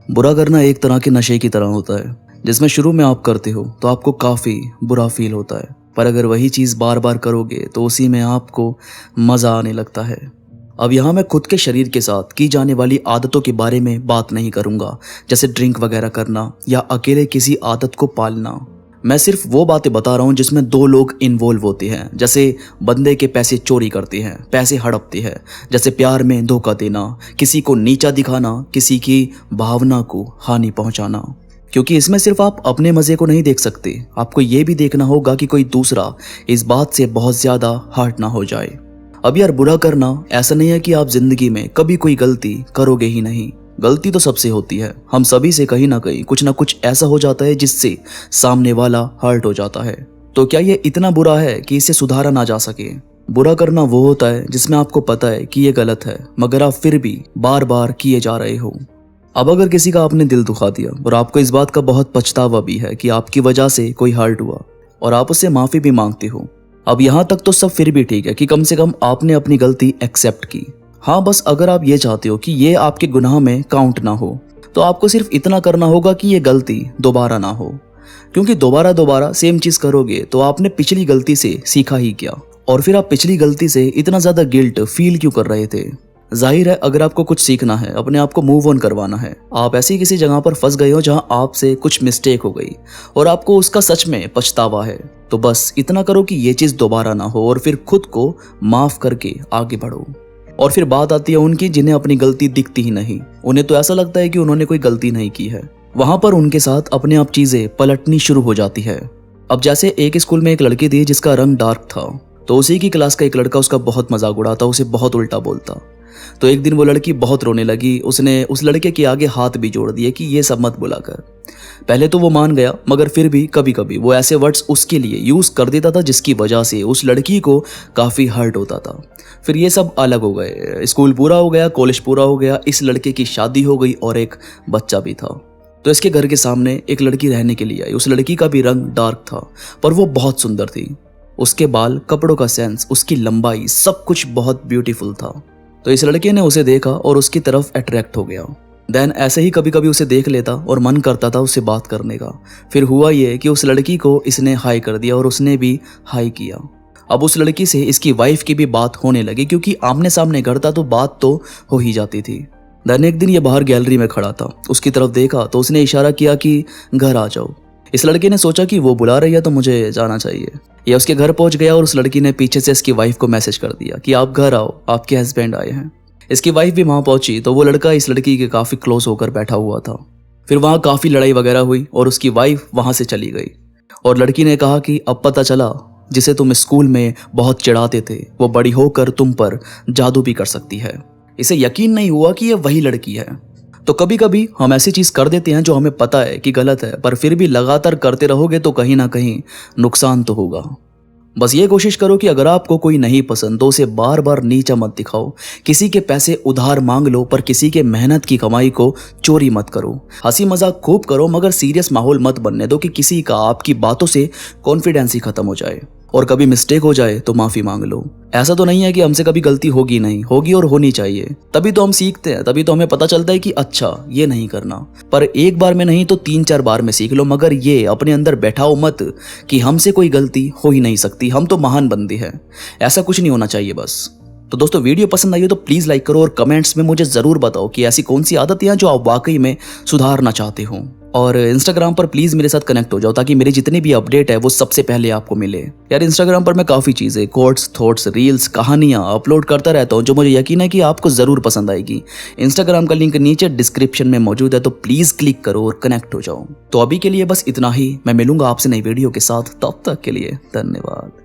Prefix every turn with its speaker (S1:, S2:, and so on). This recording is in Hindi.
S1: बुरा करना एक तरह के नशे की तरह होता है, जिसमें शुरू में आप करते हो तो आपको काफ़ी बुरा फील होता है, पर अगर वही चीज़ बार बार करोगे तो उसी में आपको मज़ा आने लगता है। अब यहाँ मैं खुद के शरीर के साथ की जाने वाली आदतों के बारे में बात नहीं करूँगा, जैसे ड्रिंक वगैरह करना या अकेले किसी आदत को पालना। मैं सिर्फ वो बातें बता रहा हूँ जिसमें दो लोग इन्वॉल्व होते हैं, जैसे बंदे के पैसे चोरी करते हैं, पैसे हड़पते हैं, जैसे प्यार में धोखा देना, किसी को नीचा दिखाना, किसी की भावना को हानि पहुंचाना। क्योंकि इसमें सिर्फ आप अपने मज़े को नहीं देख सकते, आपको ये भी देखना होगा कि कोई दूसरा इस बात से बहुत ज़्यादा हर्ट ना हो जाए। अब यार, बुरा करना ऐसा नहीं है कि आप जिंदगी में कभी कोई गलती करोगे ही नहीं। गलती तो सबसे होती है, हम सभी से कहीं ना कहीं कुछ ना कुछ ऐसा हो जाता है जिससे सामने वाला हर्ट हो जाता है। तो क्या ये इतना बुरा है कि इसे सुधारा ना जा सके? बुरा करना वो होता है जिसमें आपको पता है कि ये गलत है, मगर आप फिर भी बार बार किए जा रहे हो। अब अगर किसी का आपने दिल दुखा दिया और आपको इस बात का बहुत पछतावा भी है कि आपकी वजह से कोई हर्ट हुआ, और आप उससे माफ़ी भी मांगते हो, अब यहाँ तक तो सब फिर भी ठीक है कि कम से कम आपने अपनी गलती एक्सेप्ट की। हाँ, बस अगर आप ये चाहते हो कि ये आपके गुनाह में काउंट ना हो, तो आपको सिर्फ इतना करना होगा कि ये गलती दोबारा ना हो। क्योंकि दोबारा दोबारा सेम चीज़ करोगे तो आपने पिछली गलती से सीखा ही क्या, और फिर आप पिछली गलती से इतना ज़्यादा गिल्ट फील क्यों कर रहे थे? जाहिर है, अगर आपको कुछ सीखना है, अपने आप को मूव ऑन करवाना है, आप ऐसी किसी जगह पर फंस गए हो जहां आपसे कुछ मिस्टेक हो गई और आपको उसका सच में पछतावा है, तो बस इतना करो कि ये चीज़ दोबारा ना हो और फिर खुद को माफ़ करके आगे बढ़ो। और फिर बात आती है उनकी जिन्हें अपनी गलती दिखती ही नहीं, उन्हें तो ऐसा लगता है कि उन्होंने कोई गलती नहीं की है। वहां पर उनके साथ अपने आप चीज़ें पलटनी शुरू हो जाती है। अब जैसे एक स्कूल में एक लड़की थी जिसका रंग डार्क था, तो उसी की क्लास का एक लड़का उसका बहुत मजाक उड़ाता, उसे बहुत उल्टा बोलता। तो एक दिन वो लड़की बहुत रोने लगी, उसने उस लड़के के आगे हाथ भी जोड़ दिए कि ये सब मत बुला कर। पहले तो वो मान गया, मगर फिर भी कभी कभी वो ऐसे वर्ड्स उसके लिए यूज़ कर देता था जिसकी वजह से उस लड़की को काफ़ी हर्ट होता था। फिर ये सब अलग हो गए, स्कूल पूरा हो गया, कॉलेज पूरा हो गया, इस लड़के की शादी हो गई और एक बच्चा भी था। तो इसके घर के सामने एक लड़की रहने के लिए आई। उस लड़की का भी रंग डार्क था, पर वो बहुत सुंदर थी। उसके बाल, कपड़ों का सेंस, उसकी लंबाई, सब कुछ बहुत ब्यूटीफुल था। तो इस लड़के ने उसे देखा और उसकी तरफ अट्रैक्ट हो गया। देन ऐसे ही कभी कभी उसे देख लेता और मन करता था उससे बात करने का। फिर हुआ ये कि उस लड़की को इसने हाई कर दिया और उसने भी हाई किया। अब उस लड़की से इसकी वाइफ की भी बात होने लगी, क्योंकि आमने सामने घर था तो बात तो हो ही जाती थी। देन एक दिन ये बाहर गैलरी में खड़ा था, उसकी तरफ देखा तो उसने इशारा किया कि घर आ जाओ। इस लड़के ने सोचा कि वो बुला रही है तो मुझे जाना चाहिए। ये उसके घर पहुंच गया और उस लड़की ने पीछे से इसकी वाइफ को मैसेज कर दिया कि आप घर आओ, आपके हस्बैंड आए हैं। इसकी वाइफ भी वहां पहुंची तो वो लड़का इस लड़की के काफी क्लोज होकर बैठा हुआ था। फिर वहां काफी लड़ाई वगैरह हुई और उसकी वाइफ वहां से चली गई। और लड़की ने कहा कि अब पता चला, जिसे तुम स्कूल में बहुत चिढ़ाते थे, वो बड़ी होकर तुम पर जादू भी कर सकती है। इसे यकीन नहीं हुआ कि ये वही लड़की है। तो कभी कभी हम ऐसी चीज कर देते हैं जो हमें पता है कि गलत है, पर फिर भी लगातार करते रहोगे तो कहीं ना कहीं नुकसान तो होगा। बस ये कोशिश करो कि अगर आपको कोई नहीं पसंद तो उसे बार बार नीचा मत दिखाओ। किसी के पैसे उधार मांग लो, पर किसी के मेहनत की कमाई को चोरी मत करो। हंसी मजाक खूब करो, मगर सीरियस माहौल मत बनने दो कि किसी का आपकी बातों से कॉन्फिडेंस ही खत्म हो जाए। और कभी मिस्टेक हो जाए तो माफी मांग लो। ऐसा तो नहीं है कि हमसे कभी गलती होगी नहीं, होगी और होनी चाहिए। तभी तो हम सीखते हैं, तभी तो हमें पता चलता है कि अच्छा ये नहीं करना। पर एक बार में नहीं तो 3-4 बार में सीख लो, मगर ये अपने अंदर बैठाओ मत कि हमसे कोई गलती हो ही नहीं सकती, हम तो महान बंदे हैं। ऐसा कुछ नहीं होना चाहिए बस। तो दोस्तों, वीडियो पसंद आई हो तो प्लीज़ लाइक करो और कमेंट्स में मुझे ज़रूर बताओ कि ऐसी कौन सी आदत है जो आप वाकई में सुधारना चाहते हो। और इंस्टाग्राम पर प्लीज़ मेरे साथ कनेक्ट हो जाओ ताकि मेरी जितनी भी अपडेट है वो सबसे पहले आपको मिले। यार, इंस्टाग्राम पर मैं काफ़ी चीज़ें, कोट्स, थॉट्स, रील्स, कहानियाँ अपलोड करता रहता हूँ जो मुझे यकीन है कि आपको ज़रूर पसंद आएगी। इंस्टाग्राम का लिंक नीचे डिस्क्रिप्शन में मौजूद है, तो प्लीज़ क्लिक करो और कनेक्ट हो जाओ। तो अभी के लिए बस इतना ही। मैं मिलूंगा आपसे नई वीडियो के साथ, तब तक के लिए धन्यवाद।